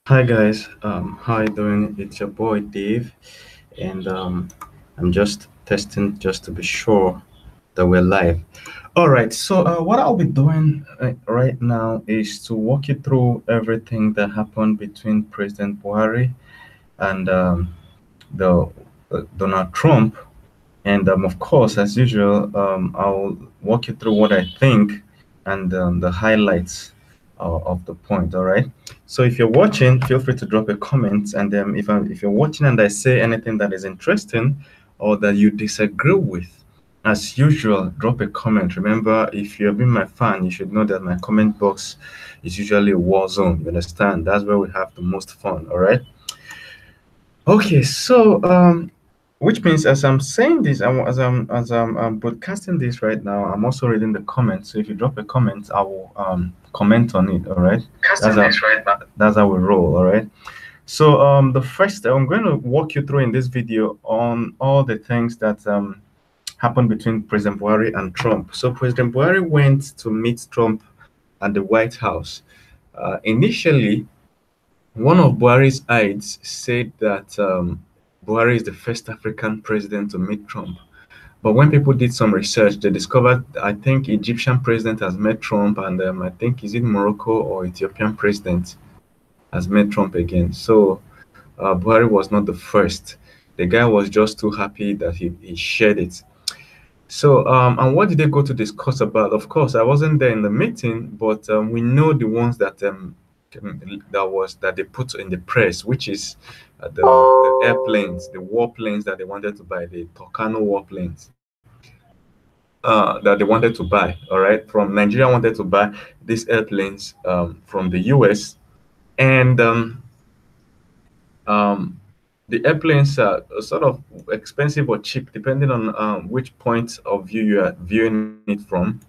Hi guys, how you doing? It's your boy Dave, and I'm just testing just to be sure that we're live. All right, so what I'll be doing right now is to walk you through everything that happened between President Buhari and the Donald Trump, and of course, as usual, I'll walk you through what I think and the highlights of the point. All right. So if you're watching, feel free to drop a comment. And if you're watching and I say anything that is interesting or that you disagree with, as usual, drop a comment. Remember, if you've been my fan, you should know that my comment box is usually a war zone. You understand? That's where we have the most fun. All right. Okay, so which means as I'm saying this, as I'm broadcasting this right now, I'm also reading the comments. So if you drop a comment, I will comment on it. All right, that's Casting how this right now. that's how we roll. All right. So the first I'm going to walk you through in this video on all the things that happened between President Buhari and Trump. So President Buhari went to meet Trump at the White House. Initially, one of Buhari's aides said that Buhari is the first African president to meet Trump. But when people did some research, they discovered I think Egyptian president has met Trump, and I think is it Morocco or Ethiopian president has met Trump again. So Buhari was not the first. The guy was just too happy that he shared it. So, and what did they go to discuss about? Of course, I wasn't there in the meeting, but we know the ones that they put in the press, which is the airplanes, the warplanes that they wanted to buy, the Tucano warplanes that they wanted to buy. All right, from Nigeria wanted to buy these airplanes from the US, and um, the airplanes are sort of expensive or cheap depending on which point of view you are viewing it from.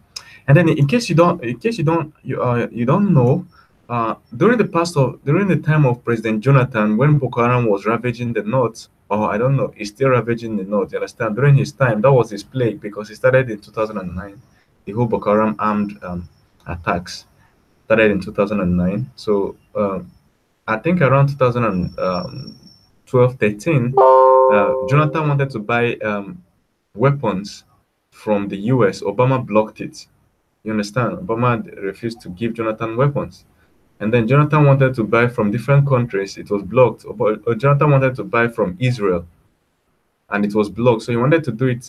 And then, in case you don't know, during the time of President Jonathan, when Boko Haram was ravaging the north, or I don't know, he's still ravaging the north. You understand? During his time, that was his plague because it started in 2009. The whole Boko Haram armed attacks started in 2009. So I think around 2012, 13, Jonathan wanted to buy weapons from the US. Obama blocked it. You understand? Obama refused to give Jonathan weapons. And then Jonathan wanted to buy from different countries. It was blocked. But Jonathan wanted to buy from Israel, and it was blocked. So he wanted to do it.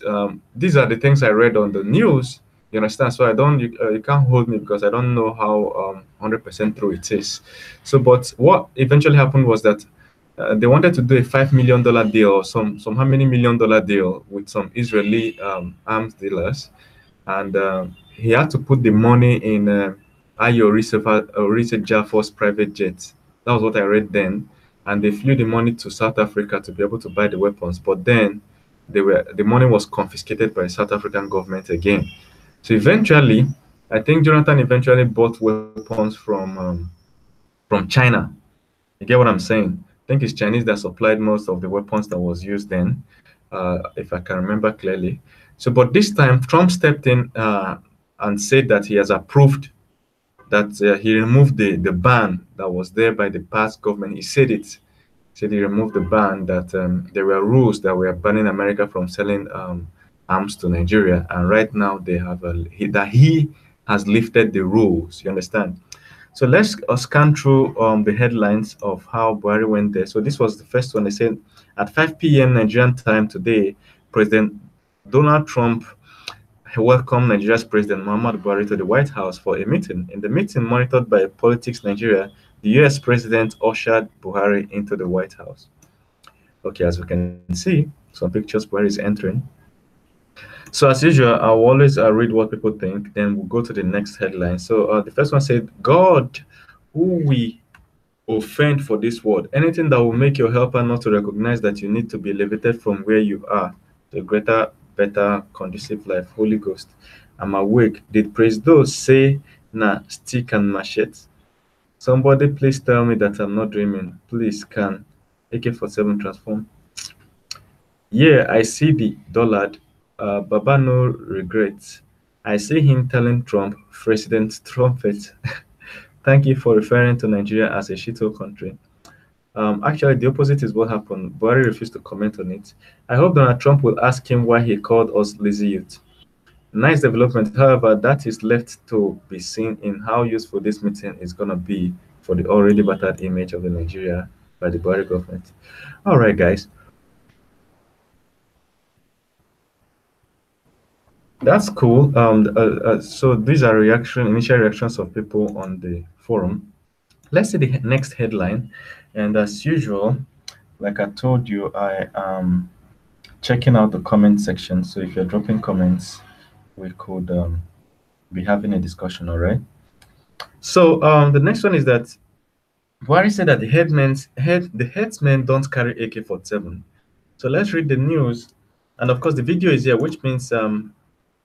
These are the things I read on the news. You understand? So you can't hold me because I don't know how 100% true it is. So, but what eventually happened was that they wanted to do a $5 million deal or some how many $1 million deal with some Israeli arms dealers, and he had to put the money in Ayo Orisa Jaffo's private jet. That was what I read then, and they flew the money to South Africa to be able to buy the weapons. But then the money was confiscated by the South African government again. So eventually, I think Jonathan eventually bought weapons from China. You get what I'm saying? I think it's Chinese that supplied most of the weapons that was used then, if I can remember clearly. So, but this time Trump stepped in and said that he has approved that he removed the ban that was there by the past government. He said it. Said he removed the ban that there were rules that were banning America from selling arms to Nigeria, and right now they have that he has lifted the rules. You understand? So let's scan through the headlines of how Buhari went there. So this was the first one. They said at 5 p.m. Nigerian time today, President Donald Trump welcomed Nigeria's President Muhammadu Buhari to the White House for a meeting. In the meeting monitored by Politics Nigeria, the US President ushered Buhari into the White House. Okay, as we can see, some pictures Buhari is entering. So as usual, I'll always read what people think, then we'll go to the next headline. So the first one said, God, who we offend for this word, anything that will make your helper not to recognize that you need to be elevated from where you are to a greater, better, conducive life. Holy Ghost, I'm awake. Did praise those say, nah, stick and machete? Somebody please tell me that I'm not dreaming. Please, can AK-47 transform? Yeah, I see the dullard. Baba no regrets. I see him telling Trump, President Trumpet, thank you for referring to Nigeria as a shithole country. Actually, the opposite is what happened. Buhari refused to comment on it. I hope Donald Trump will ask him why he called us lazy youth. Nice development. However, that is left to be seen in how useful this meeting is going to be for the already battered image of the Nigeria by the Buhari government. All right, guys. That's cool. So these are initial reactions of people on the forum. Let's see the next headline. And as usual, like I told you, I am checking out the comment section. So if you're dropping comments, we could be having a discussion. All right. So the next one is that Buhari said that the headsmen don't carry AK-47. So let's read the news, and of course the video is here, which means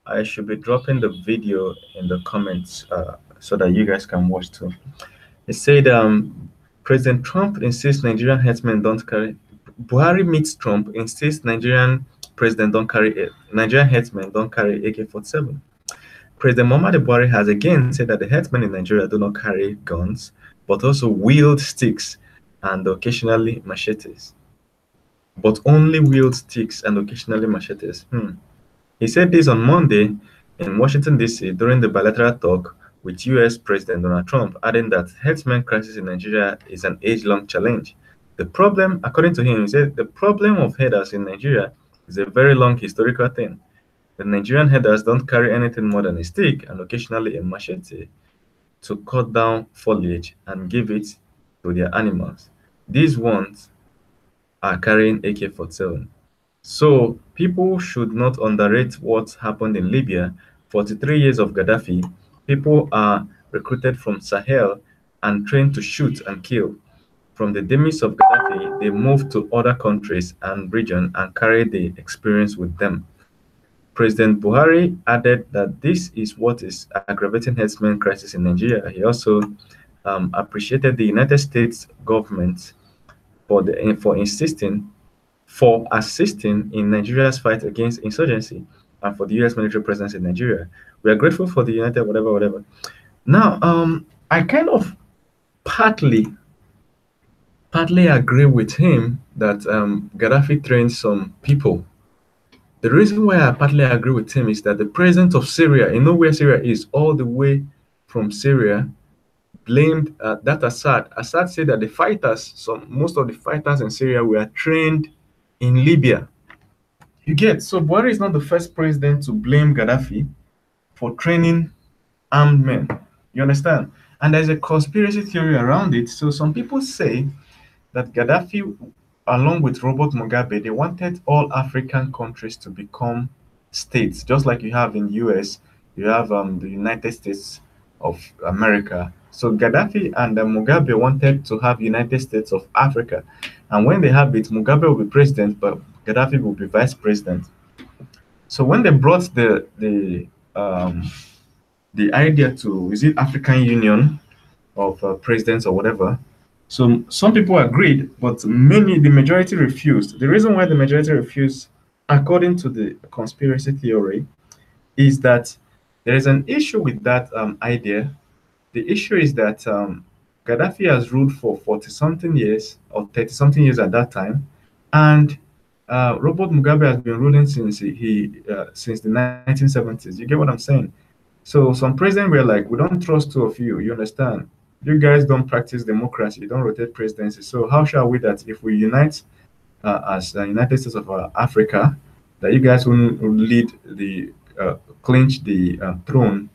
I should be dropping the video in the comments so that you guys can watch too. It said President Trump insists Nigerian headsmen don't carry. Buhari meets Trump insists Nigerian headsmen don't carry AK-47. President Muhammadu Buhari has again said that the headsmen in Nigeria do not carry guns, but also wield sticks and occasionally machetes. But only wield sticks and occasionally machetes. He said this on Monday in Washington, D.C. during the bilateral talk with U.S. President Donald Trump, adding that herdsmen crisis in Nigeria is an age-long challenge. The problem, according to him, he said the problem of herders in Nigeria is a very long historical thing. The Nigerian herders don't carry anything more than a stick and occasionally a machete to cut down foliage and give it to their animals. These ones are carrying AK-47. So people should not underrate what happened in Libya. 43 years of Gaddafi, people are recruited from Sahel and trained to shoot and kill. From the demise of Gaddafi, they moved to other countries and regions and carried the experience with them. President Buhari added that this is what is aggravating herdsmen crisis in Nigeria. He also appreciated the United States government for assisting in Nigeria's fight against insurgency and for the U.S. military presence in Nigeria. We are grateful for the United whatever whatever. Now, I kind of partly agree with him that Gaddafi trained some people. The reason why I partly agree with him is that the president of Syria, you know where Syria is, all the way from Syria, blamed that Assad. Assad said that the fighters, most of the fighters in Syria were trained in Libya. You get, so Buhari is not the first president to blame Gaddafi for training armed men. You understand? And there's a conspiracy theory around it. So some people say that Gaddafi, along with Robert Mugabe, they wanted all African countries to become states, just like you have in US, you have the United States of America. So Gaddafi and Mugabe wanted to have United States of Africa, and when they have it, Mugabe will be president, but Gaddafi will be vice president. So when they brought the idea to, is it African Union of presidents or whatever, so some people agreed, but the majority refused. The reason why the majority refused, according to the conspiracy theory, is that there is an issue with that idea. The issue is that Gaddafi has ruled for 40 something years or 30 something years at that time, and Robert Mugabe has been ruling since the 1970s. You get what I'm saying? So some presidents were like, we don't trust two of you. You understand? You guys don't practice democracy. You don't rotate presidency. So how shall we that if we unite as the United States of Africa, that you guys will lead the clinch the throne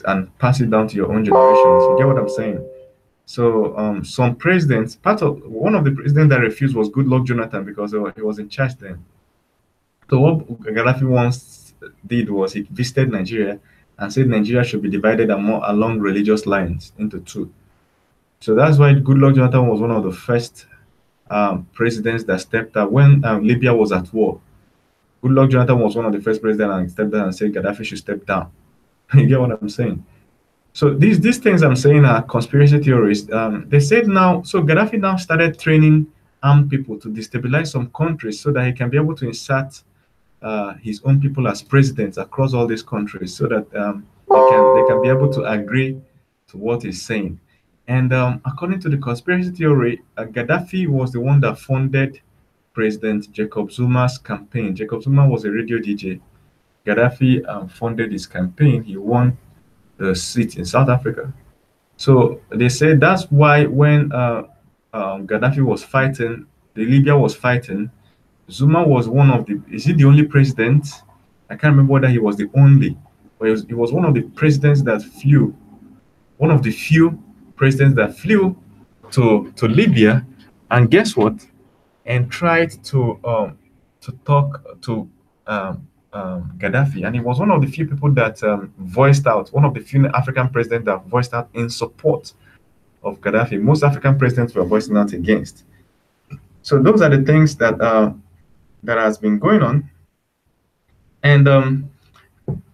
and pass it down to your own generations? You get what I'm saying? So some presidents, one of the presidents that refused was Goodluck Jonathan because he was in charge then. So what Gaddafi once did was he visited Nigeria and said Nigeria should be divided along religious lines into two. So that's why Goodluck Jonathan was one of the first presidents that stepped up when Libya was at war. Goodluck Jonathan was one of the first presidents and stepped down and said Gaddafi should step down. You get what I'm saying? So these things I'm saying are conspiracy theories. They said now, so Gaddafi now started training armed people to destabilize some countries so that he can be able to insert his own people as presidents across all these countries, so that they can be able to agree to what he's saying. And according to the conspiracy theory, Gaddafi was the one that funded President Jacob Zuma's campaign. Jacob Zuma was a radio DJ. Gaddafi funded his campaign. He won the seat in South Africa. So they say that's why when Gaddafi was fighting, the Libya was fighting, Zuma was one of the, is he the only president? I can't remember whether he was the only, but he was one of the presidents that flew, one of the few presidents that flew to Libya, and guess what? And tried to talk to Gaddafi, and he was one of the few people that voiced out, one of the few African presidents that voiced out in support of Gaddafi. Most African presidents were voicing out against. So those are the things that has been going on. And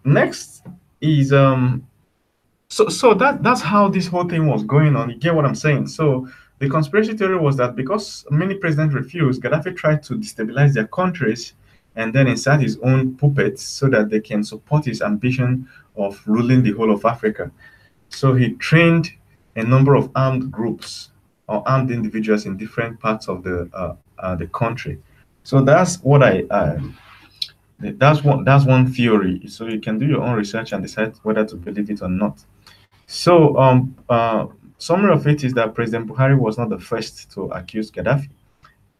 next is so that's how this whole thing was going on. You get what I'm saying? So the conspiracy theory was that because many presidents refused, Gaddafi tried to destabilize their countries and then insert his own puppets so that they can support his ambition of ruling the whole of Africa. So he trained a number of armed groups or armed individuals in different parts of the country. So that's what that's one theory. So you can do your own research and decide whether to believe it or not. So summary of it is that President Buhari was not the first to accuse Gaddafi.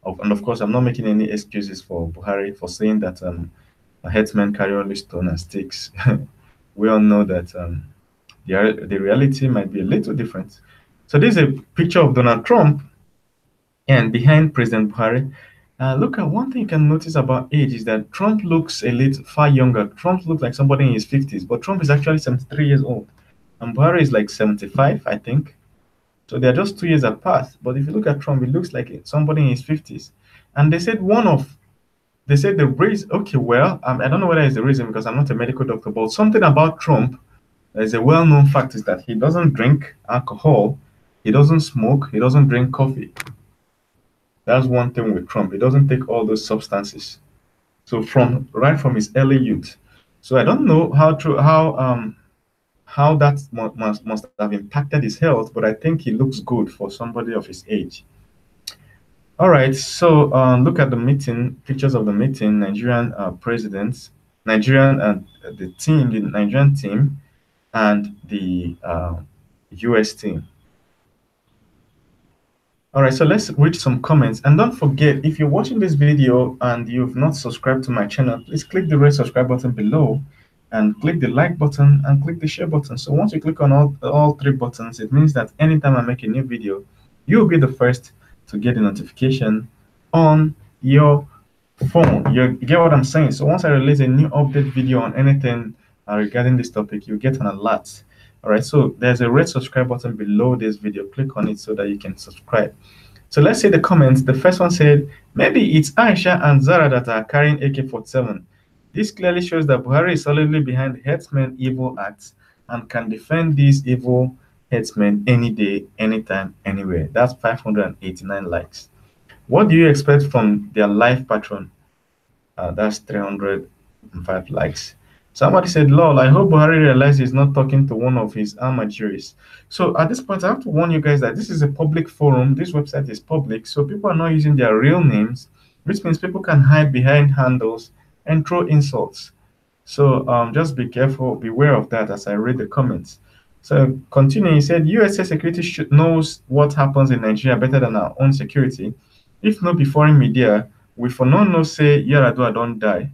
And of course, I'm not making any excuses for Buhari for saying that a headsman carry only stone and sticks. We all know that the reality might be a little different. So this is a picture of Donald Trump, and behind President Buhari. Look at one thing you can notice about age is that Trump looks a little far younger. Trump looks like somebody in his 50s, but Trump is actually 73 years old. And Buhari is like 75, I think. So they're just 2 years apart. But if you look at Trump, it looks like somebody in his 50s. And they said the reason, okay, well, I don't know whether it's the reason because I'm not a medical doctor, but something about Trump, there's a well-known fact is that he doesn't drink alcohol, he doesn't smoke, he doesn't drink coffee. That's one thing with Trump. He doesn't take all those substances. So right from his early youth. So I don't know how that must have impacted his health, but I think he looks good for somebody of his age. All right, so look at the meeting, pictures of the meeting, Nigerian presidents, Nigerian and the Nigerian team, and the US team. All right, so let's read some comments. And don't forget, if you're watching this video and you've not subscribed to my channel, please click the red subscribe button below and click the like button and click the share button. So once you click on all three buttons, it means that anytime I make a new video, you'll be the first to get a notification on your phone. You get what I'm saying? So once I release a new update video on anything regarding this topic, you get an alert. All right, so there's a red subscribe button below this video. Click on it so that you can subscribe. So let's see the comments. The first one said, maybe it's Aisha and Zara that are carrying AK-47. This clearly shows that Buhari is solidly behind the headsmen evil acts and can defend these evil headsmen any day, anytime, anywhere. That's 589 likes. What do you expect from their life patron? That's 305 likes. Somebody said, lol, I hope Buhari realizes he's not talking to one of his armadures. So at this point, I have to warn you guys that this is a public forum. This website is public, so people are not using their real names, which means people can hide behind handles and throw insults. So just be careful, beware of that as I read the comments. So continuing, he said, USA security knows what happens in Nigeria better than our own security. If not be foreign media, we for no say Yaradua don't die.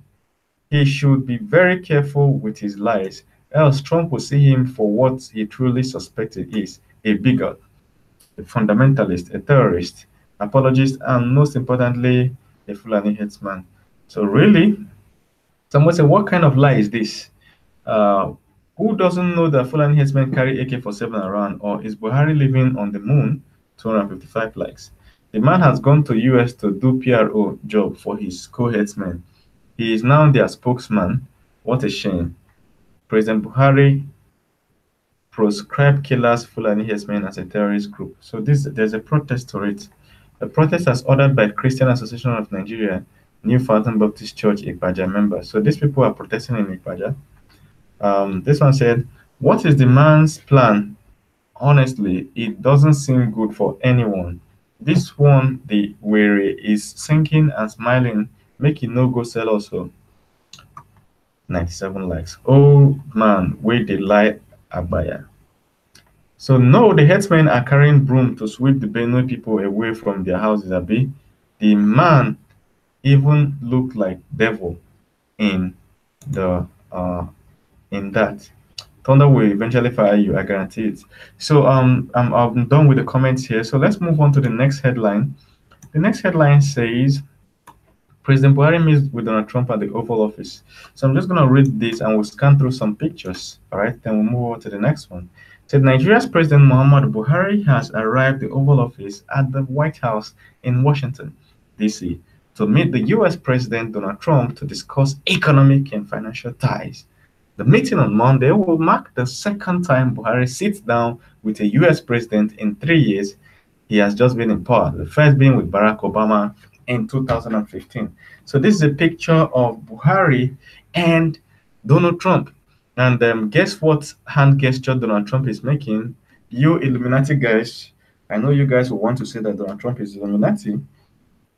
He should be very careful with his lies, else Trump will see him for what he truly suspected is a bigot, a fundamentalist, a terrorist, apologist, and most importantly, a Fulani headsman. So really, someone said, what kind of lie is this? Who doesn't know that Fulani headsmen carry AK-47 around, or is Buhari living on the moon? 255 likes. The man has gone to US to do PRO job for his co-headsmen. He is now their spokesman. What a shame. President Buhari proscribed killers Fulani headsmen as a terrorist group. So there's a protest to it. The protest is ordered by Christian Association of Nigeria, New Fountain Baptist Church, Ipaja members. So these people are protesting in Ipaja. This one said, what is the man's plan Honestly, it doesn't seem good for anyone. This one, the weary, is sinking and smiling, make it no go sell also. 97 likes. Oh man, wait the lie abaya. So no, the headsmen are carrying broom to sweep the Benue people away from their houses, Abi. The man even looked like devil in the in that. Thunder will eventually fire you, I guarantee it. So I'm done with the comments here. So let's move on to the next headline. The next headline says President Buhari meets with Donald Trump at the Oval Office. So I'm just going to read this and we'll scan through some pictures. All right, then we'll move on to the next one. It said Nigeria's President Muhammadu Buhari has arrived at the Oval Office at the White House in Washington, D.C., to meet the U.S. President Donald Trump to discuss economic and financial ties. The meeting on Monday will mark the second time Buhari sits down with a U.S. president in 3 years. He has just been in power, the first being with Barack Obama in 2015. So this is a picture of Buhari and Donald Trump. And guess what hand gesture Donald Trump is making? You Illuminati guys, I know you guys will want to say that Donald Trump is Illuminati,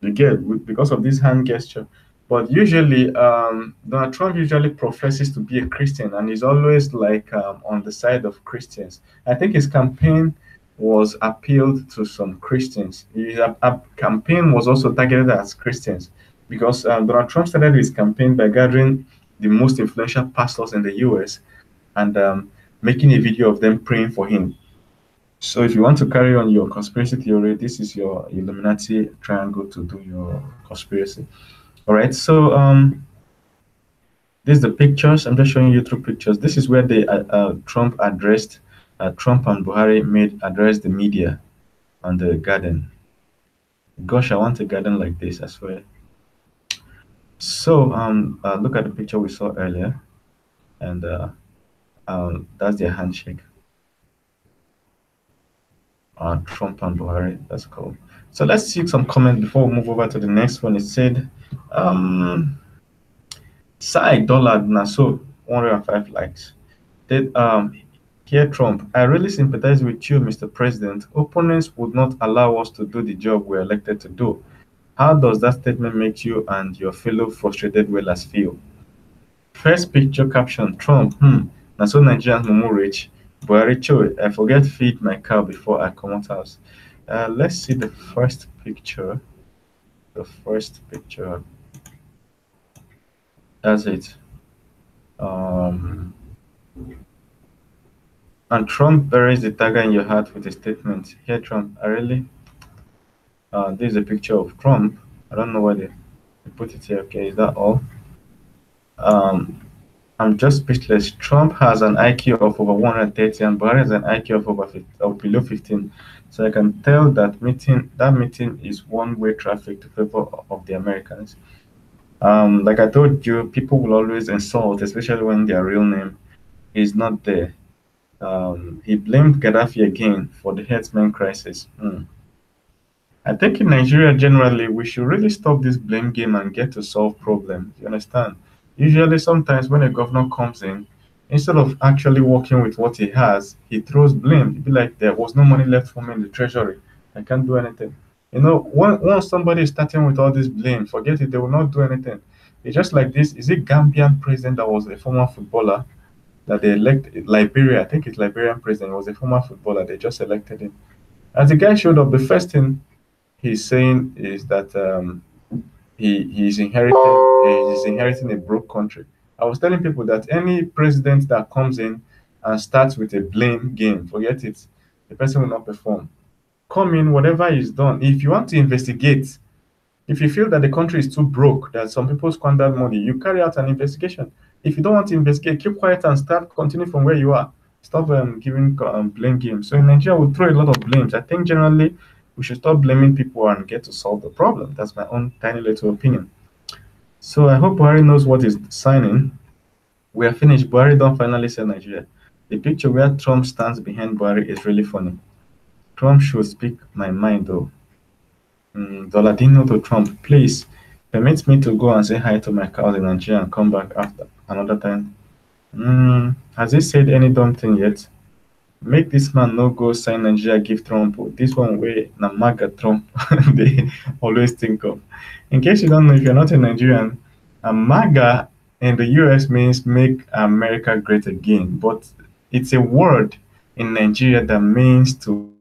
you get because of this hand gesture. But usually, Donald Trump usually professes to be a Christian, and he's always like on the side of Christians. I think his campaign was appealed to some Christians. His campaign was also targeted at Christians because Donald Trump started his campaign by gathering the most influential pastors in the U.S. and making a video of them praying for him. So if you want to carry on your conspiracy theory, this is your Illuminati triangle to do your conspiracy. All right. So this is the pictures. I'm just showing you through pictures. This is where the Trump addressed. Trump and Buhari addressed the media on the garden. Gosh, I want a garden like this, I swear. So look at the picture we saw earlier, and that's their handshake. Trump and Buhari. That's cool. So let's see some comments before we move over to the next one. It said, Sai dollar Naso 105 likes. Did Here Trump, I really sympathize with you, Mr. President. Opponents would not allow us to do the job we're elected to do. How does that statement make you and your fellow frustrated whalers feel? First picture caption, Trump, Naso Nigerian Mumu rich. Buhari Cho, I forget feed my cow before I come out house. Let's see the first picture. The first picture. That's it. And Trump buries the dagger in your heart with a statement. Here, Trump, I really. This is a picture of Trump. I don't know why they put it here. Okay, is that all? I'm just speechless. Trump has an IQ of over 130 and Buhari has an IQ of below 15. So I can tell that meeting is one-way traffic to favor of the Americans. Like I told you, people will always insult, especially when their real name is not there. He blamed Gaddafi again for the herdsmen crisis. I think in Nigeria generally, we should really stop this blame game and get to solve problems. You understand? Usually, sometimes when a governor comes in, instead of actually working with what he has, he throws blame. He'd be like, there was no money left for me in the treasury. I can't do anything. You know, once somebody is starting with all this blame, forget it, they will not do anything. It's just like this. Is it Gambian president that was a former footballer that they elected? Liberia, I think it's Liberian president, was a former footballer. They just elected him. As the guy showed up, the first thing he's saying is that he's inheriting a broke country. I was telling people that any president that comes in and starts with a blame game, forget it, the person will not perform. Come in, whatever is done. If you want to investigate, if you feel that the country is too broke, that some people squandered money, you carry out an investigation. If you don't want to investigate, keep quiet and start continue from where you are. Stop giving blame games. So in Nigeria, we throw a lot of blames. I think generally we should stop blaming people and get to solve the problem. That's my own tiny little opinion. So I hope Buhari knows what he's signing. We are finished. Buhari don't finally sell Nigeria. The picture where Trump stands behind Buhari is really funny. Trump should speak my mind though. Doladino to Trump, please permit me to go and say hi to my cows in Nigeria and come back after another time. Has he said any dumb thing yet? Make this man no go sign Nigeria give Trump. Oh. This one way na MAGA Trump they always think of. In case you don't know, if you're not a Nigerian, MAGA in the US means make America great again. But it's a word in Nigeria that means to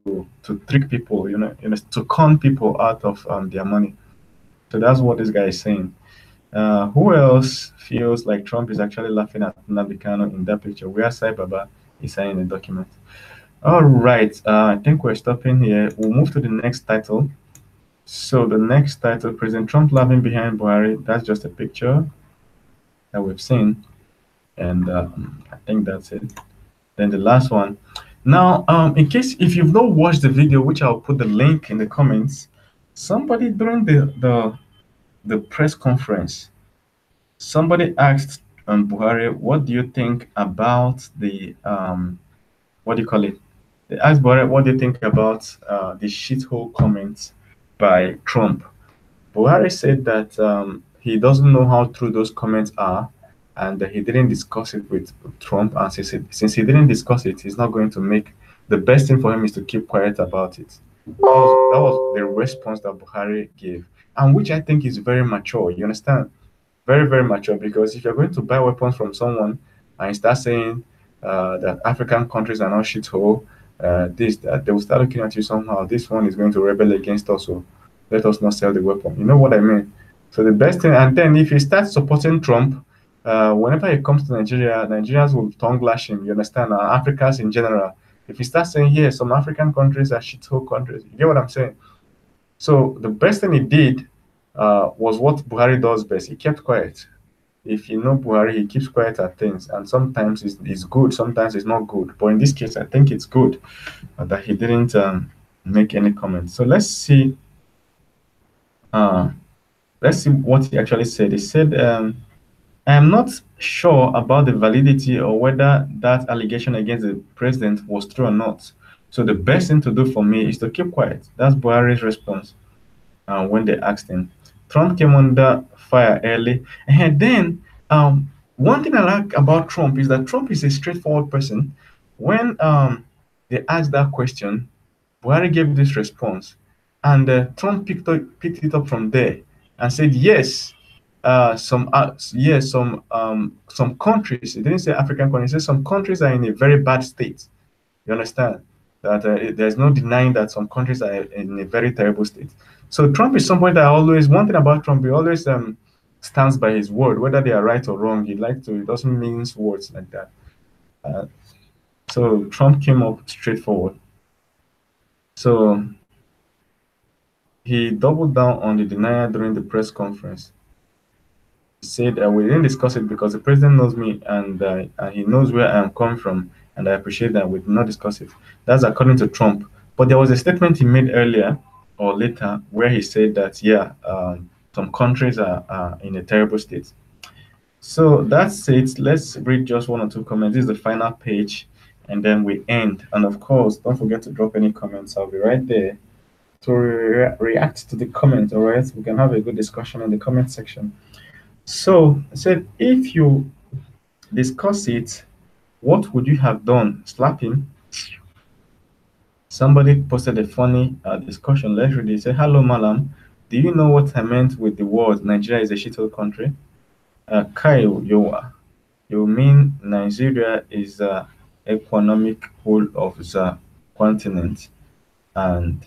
trick people, to con people out of their money. So that's what this guy is saying. Who else feels like Trump is actually laughing at Nabikano in that picture where Sai Baba is signing the document? All right, I think we're stopping here. We'll move to the next title. So the next title, President Trump laughing behind Buhari. That's just a picture that we've seen, and I think that's it. Then the last one. Now, in case if you've not watched the video, which I'll put the link in the comments, somebody during the press conference, somebody asked Buhari, "What do you think about the what do you call it?" They asked Buhari, "What do you think about the shithole comments by Trump?" Buhari said that he doesn't know how true those comments are, and that he didn't discuss it with Trump. And since he didn't discuss it, he's not going to make the best thing for him is to keep quiet about it. That was the response that Buhari gave, and which I think is very mature. You understand? Very, very mature, because if you're going to buy weapons from someone and you start saying that African countries are not shithole, this that they will start looking at you somehow. This one is going to rebel against us, so let us not sell the weapon. You know what I mean? So the best thing, and then if you start supporting Trump, whenever he comes to Nigeria, Nigerians will tongue lash him. You understand? Africans in general. If you start saying, "Yeah, some African countries are shithole countries," you get what I'm saying? So the best thing he did was what Buhari does best. He kept quiet. If you know Buhari, he keeps quiet at things, and sometimes it's good, sometimes it's not good. But in this case, I think it's good that he didn't make any comments. So uh, let's see what he actually said. He said, "I am not sure about the validity or whether that allegation against the president was true or not. So the best thing to do for me is to keep quiet." That's Buhari's response when they asked him. Trump came under fire early. And then one thing I like about Trump is that Trump is a straightforward person. When they asked that question, Buhari gave this response, and Trump picked it up from there and said, "Yes, some countries." He didn't say African countries. He said some countries are in a very bad state. You understand that there's no denying that some countries are in a very terrible state. So Trump is somebody that always, one thing about Trump, he always stands by his word, whether they are right or wrong. He doesn't mince words like that. Uh, so Trump came up straightforward. So he doubled down on the denial during the press conference. He said, "We didn't discuss it because the president knows me, and he knows where I am coming from, and I appreciate that we did not discuss it." That's according to Trump. But there was a statement he made earlier or later where he said that, yeah, some countries are in a terrible state. So that's it. Let's read just one or two comments. This is the final page, and then we end. And of course, don't forget to drop any comments. I'll be right there to react to the comments. All right, we can have a good discussion in the comment section. So I said, if you discuss it, what would you have done? Slap him? Somebody posted a funny discussion. Let's read it. Say, "Hello, Malam. Do you know what I meant with the word Nigeria is a shithole country?" Kyle Yowa, you mean Nigeria is the economic whole of the continent, and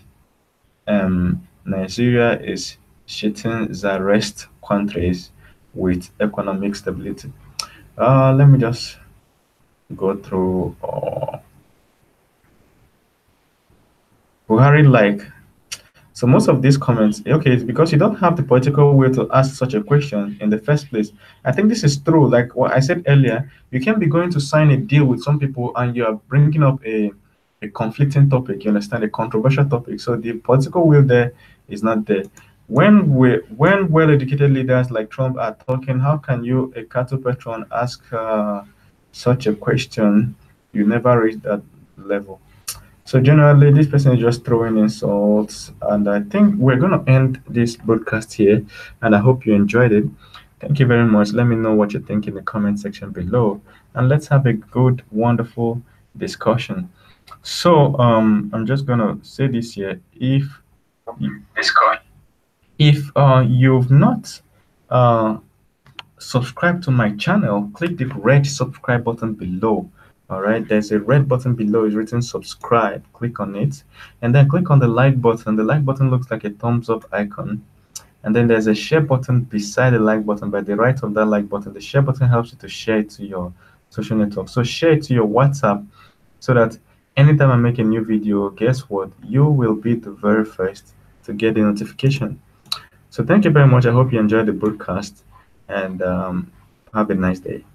Nigeria is shitting the rest countries with economic stability. Let me just go through Buhari like. So most of these comments, okay, it's because you don't have the political will to ask such a question in the first place. I think this is true. Like what I said earlier, you can't be going to sign a deal with some people and you are bringing up a conflicting topic. You understand, a controversial topic. So the political will there is not there. When well-educated leaders like Trump are talking, how can you, a cattle patron, ask such a question? You never reach that level. So generally, this person is just throwing insults, and I think we're gonna end this broadcast here. And I hope you enjoyed it. Thank you very much. Let me know what you think in the comment section below, and let's have a good, wonderful discussion. So I'm just gonna say this here. If you've not uh subscribed to my channel, click the red subscribe button below. All right, there's a red button below, it's written subscribe. Click on it, and then click on the like button. The like button looks like a thumbs up icon, and then there's a share button beside the like button. By the right of that like button, the share button helps you to share it to your social network. So share it to your WhatsApp, so that anytime I make a new video, guess what, you will be the very first to get the notification. So thank you very much. I hope you enjoyed the broadcast, and have a nice day.